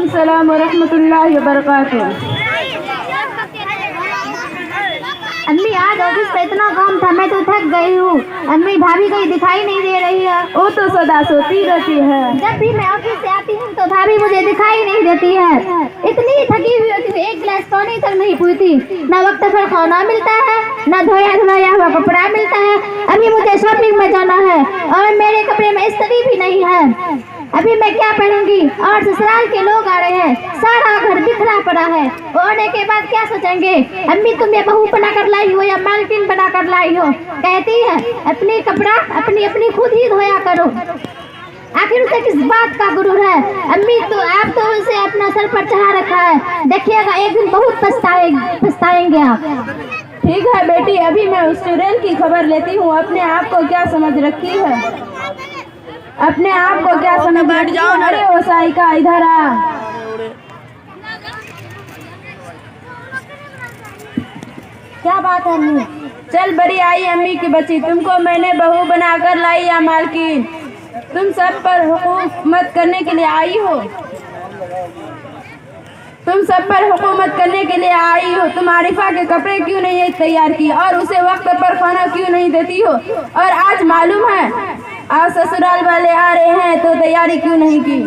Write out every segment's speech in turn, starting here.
अस्सलाम वरहमतुल्लाहि वबरकातुह। अम्मी आज ऑफिस पे इतना काम था, मैं तो थक गई हूँ। अम्मी भाभी कहीं दिखाई नहीं दे रही है। वो तो सदा सोती रहती है। जब भी मैं ऑफिस से आती हूँ तो भाभी मुझे दिखाई नहीं देती है। इतनी थकी हुई होती हूँ, एक गिलास पानी तक नहीं पीती। न वक्त पर खाना मिलता है, न धोया धुलाया हुआ कपड़ा मिलता है। अभी मुझे शॉपिंग में जाना है और मेरे कपड़े में इस्त्री भी नहीं है। अभी मैं क्या पहनूंगी? और ससुराल के लोग आ रहे हैं, सारा घर बिखरा पड़ा है। आने के बाद क्या सोचेंगे? अम्मी तुम ये बहू बना कर लाई हो या मालकिन बना कर लाई हो? कहती है अपनी कपड़ा अपनी अपनी खुद ही धोया करो। आखिर उसे किस बात का गुरूर है? अम्मी तो आप तो उसे अपना सर पर चढ़ा रखा है। देखिएगा एक दिन बहुत पछताएंगे आप। ठीक है बेटी, अभी मैं उस चुड़ैल की खबर लेती हूँ। अपने आप को क्या समझ रखी है? अपने आप को क्या समझ रखी है? अरे ओ साइका इधर आ। क्या बात है अम्मी? चल बड़ी आई अम्मी की बच्ची, तुमको मैंने बहू बनाकर लाई या मालकिन? तुम सब पर हुकूमत करने के लिए आई हो। तुम सब पर हुकूमत करने के लिए आई हो। तुम आरिफा के कपड़े क्यों नहीं तैयार की और उसे वक्त पर खाना क्यों नहीं देती हो? और आज मालूम है आज ससुराल वाले आ रहे हैं तो तैयारी क्यों नहीं की?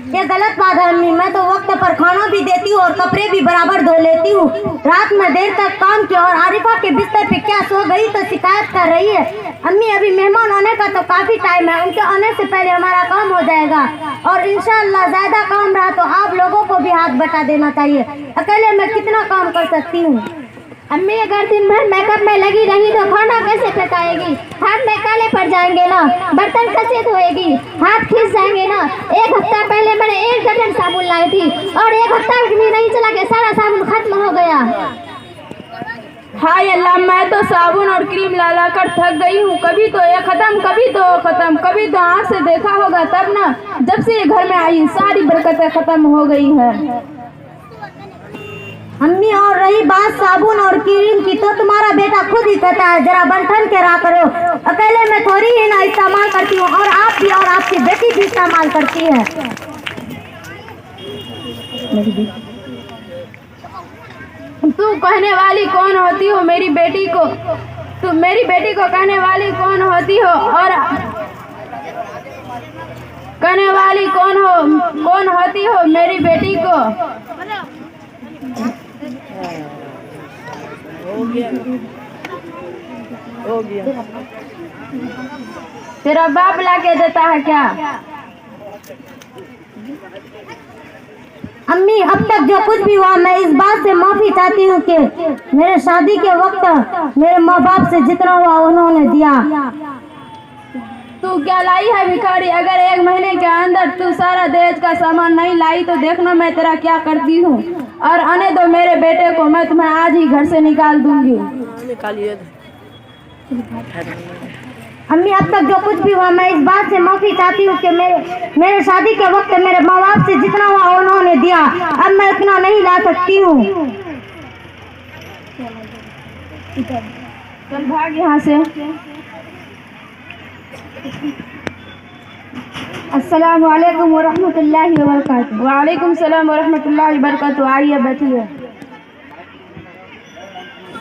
ये गलत बात है अम्मी। मैं तो वक्त पर खाना भी देती हूँ और कपड़े भी बराबर धो लेती हूँ। रात में देर तक काम किया और आरिफा के बिस्तर पे क्या सो गई तो शिकायत कर रही है। अम्मी अभी मेहमान आने का तो काफी टाइम है, उनके आने से पहले हमारा काम हो जाएगा और इंशाअल्लाह ज्यादा काम रहा तो आप लोगों को भी हाथ बटा देना चाहिए। अकेले मैं कितना काम कर सकती हूँ? अम्मी अगर दिन भर मेकअप में लगी रही तो खाना कैसे पकाएगी? हाथ में काले पड़ जाएंगे ना, बर्तन कैसे धोएगी? हाथ खींच जाएंगे ना। एक हफ्ता पहले मैंने 1 दर्जन साबुन लाई थी और 1 हफ्ता भी नहीं चला के सारा साबुन खत्म हो गया। हाय अल्लाह, मैं तो साबुन और क्रीम ला ला कर थक गई हूँ। कभी तो ये खत्म, कभी तो वो खत्म, कभी तो आँख से देखा होगा तब ना। जब से ये घर में आई सारी बरकतें खत्म हो गई है। अम्मी और रही बात साबुन और क्रीम की तो तुम्हारा बेटा खुद ही कहता है जरा बंठन के रहा करो। अकेले मैं थोड़ी ही ना इस्तेमाल करती हूँ और आप भी और आपकी बेटी भी इस्तेमाल करती है। तू कहने वाली कौन होती हो मेरी बेटी को? तू मेरी बेटी को कहने वाली कौन होती हो? और कहने वाली कौन होती हो मेरी बेटी को? हो गया। तेरा बाप ला के देता है क्या? अम्मी अब तक जो कुछ भी हुआ मैं इस बात से माफी चाहती हूँ कि मेरे शादी के वक्त मेरे माँ बाप से जितना हुआ उन्होंने दिया। तू क्या लाई है भिखारी? अगर 1 महीने के अंदर तू सारा दहेज का सामान नहीं लाई तो देखना मैं तेरा क्या करती हूँ। और आने दो मेरे बेटे को, मैं तुम्हें आज ही घर से निकाल दूंगी। अम्मी अब तक जो कुछ भी हुआ मैं इस बात से माफी चाहती हूँ कि मेरे शादी के वक्त मेरे माँ बाप से जितना हुआ उन्होंने दिया। अब मैं इतना नहीं ला सकती हूँ। चल भाग यहाँ से। अस्सलाम वालेकुम वरहमतुल्लाहि वबरकातुहू। वालेकुम सलाम वरहमतुल्लाहि वबरकातुहू। आइए बैठिए।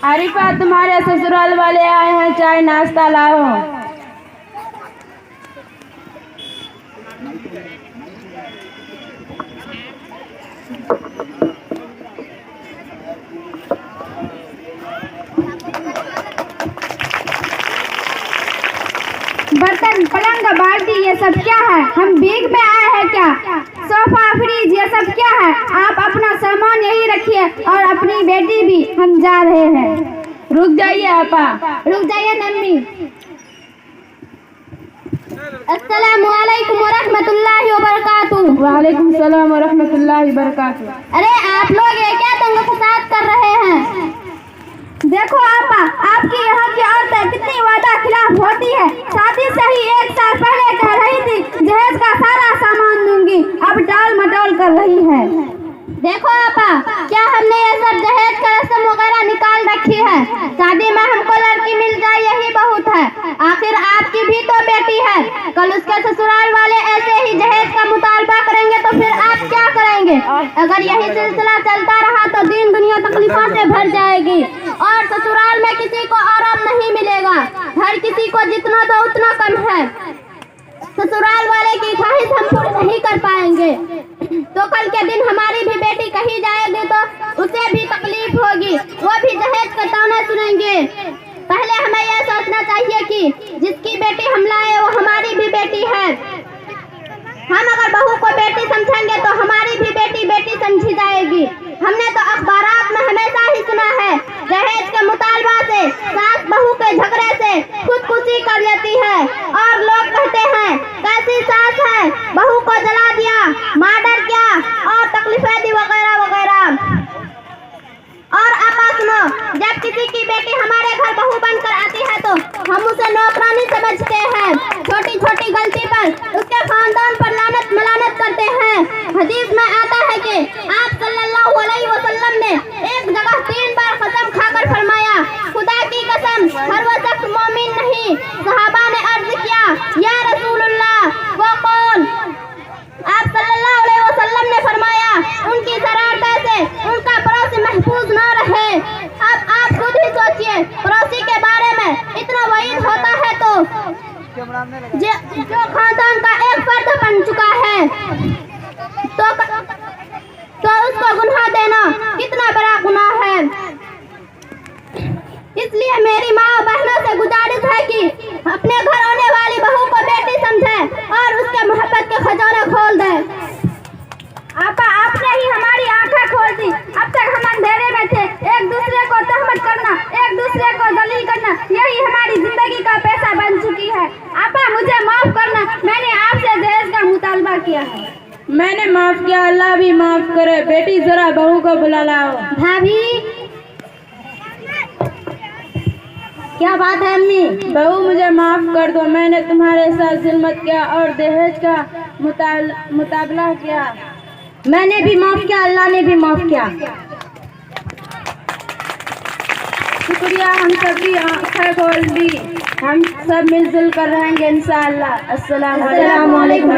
आरिफा तुम्हारे ससुराल वाले आए हैं, चाय नाश्ता लाओ। बर्तन पलंग बाल्टी ये सब क्या है? हम भीख में आए हैं क्या? सोफा फ्रिज ये सब क्या है? आप अपना सामान यही रखिए और अपनी बेटी भी, हम जा रहे हैं। रुक जाइए आपा। रुक जाइए नम्मी। अस्सलामु अलैकुम वरहमतुल्लाहि वबरकातुहू। वालेकुम सलाम वरहमतुल्लाहि वबरकातुहू। अरे आप लोग ये क्या दंगे फसाद कर रहे हैं? देखो आपा, आपकी यहाँ की औरतें कितनी वादा खिलाफ होती है। शादी से ही 1 साल पहले कह रही थी दहेज का सारा सामान दूंगी, अब टाल मटोल कर रही है। देखो आपा, क्या हमने ये सब दहेज का रस्म वगैरह निकाल रखी है? शादी में हमको लड़की मिल जाए यही बहुत है। आखिर आपकी भी तो बेटी है, कल उसके ससुराल वाले ऐसे ही दहेज का मुतालबा करेंगे अब क्या करेंगे? अगर यही सिलसिला चलता रहा तो दिन दुनिया तकलीफों से भर जाएगी और ससुराल में किसी को आराम नहीं मिलेगा। हर किसी को जितना दो उतना कम है। ससुराल वाले की ख्वाहिश हम पूरी नहीं कर पाएंगे तो कल के दिन हमारी भी बेटी कहीं जाएगी तो उसे भी तकलीफ होगी, वो भी दहेज का ताना सुनेंगे। पहले हमें यह सोचना चाहिए कि जिसकी बेटी हम लाए वो हमारी भी बेटी है। हम अगर बहू को बेटी समझेंगे तो हमारी भी बेटी बेटी समझी जाएगी। हमने तो अखबारात में हमेशा ही सुना है दहेज के मुतालबा से सास बहू के झगड़े से खुदकुशी कर लेती है और लोग कहते हैं कैसी सास है, बहू को जला दिया, मर्डर किया और तकलीफें दी वगैरह वगैरह। और आपा सुनो, जब किसी की बेटी हमारे घर बहू बनकर आती है तो हम उसे नौकरानी समझते हैं। छोटी छोटी गलती पर उसके खानदान पर लानत मलानत करते हैं। हदीस में आता है कि आप सल्लल्लाहु अलैहि वसल्लम ने एक जगह 3 बार कसम खाकर फरमाया, खुदा की कसम हर वो शख्स मोमिन नहीं। सहाबा ने अर्ज किया, या रसूलुल्लाह वो कौन? आप सल्लल्लाहु अलैहि वसल्लम ने फरमाया, उनकी शरारत से उनका पड़ोसी महफूज न रहे। अब आप खुद ही सोचिए, पड़ोसी के बारे में इतना वईद होता है तो जो खानदान का एक फर्द बन चुका है तो उसको गुनाह देना कितना बड़ा गुनाह है। इसलिए मेरी माँ बहनों से गुजारिश है कि अपने घर आने वाली बहू को बेटी समझे और उसके मोहब्बत के खजाने खोल दे। आपा आपने ही हमारी आंखें खोल दी। अब तक हम अंधेरे में थे। एक दूसरे को तहमत करना, एक दूसरे को दलील करना, यही हमारी जिंदगी का पैसा बन चुकी है। आपा मुझे माफ करना, मैंने आपसे दहेज का मुतालबा किया है। मैंने माफ किया, अल्लाह भी माफ करे। बेटी जरा बहू को बुला लाओ। भाभी क्या बात है अम्मी? बहू मुझे माफ कर दो, मैंने तुम्हारे साथ जुल्मत किया और दहेज का मुताबला किया। मैंने भी माफ किया, अल्लाह ने भी माफ किया। शुक्रिया, हम सभी आंखें खोल दी। हम सब मिलजुल कर रहेंगे इंशाअल्लाह। अस्सलाम वालेकुम।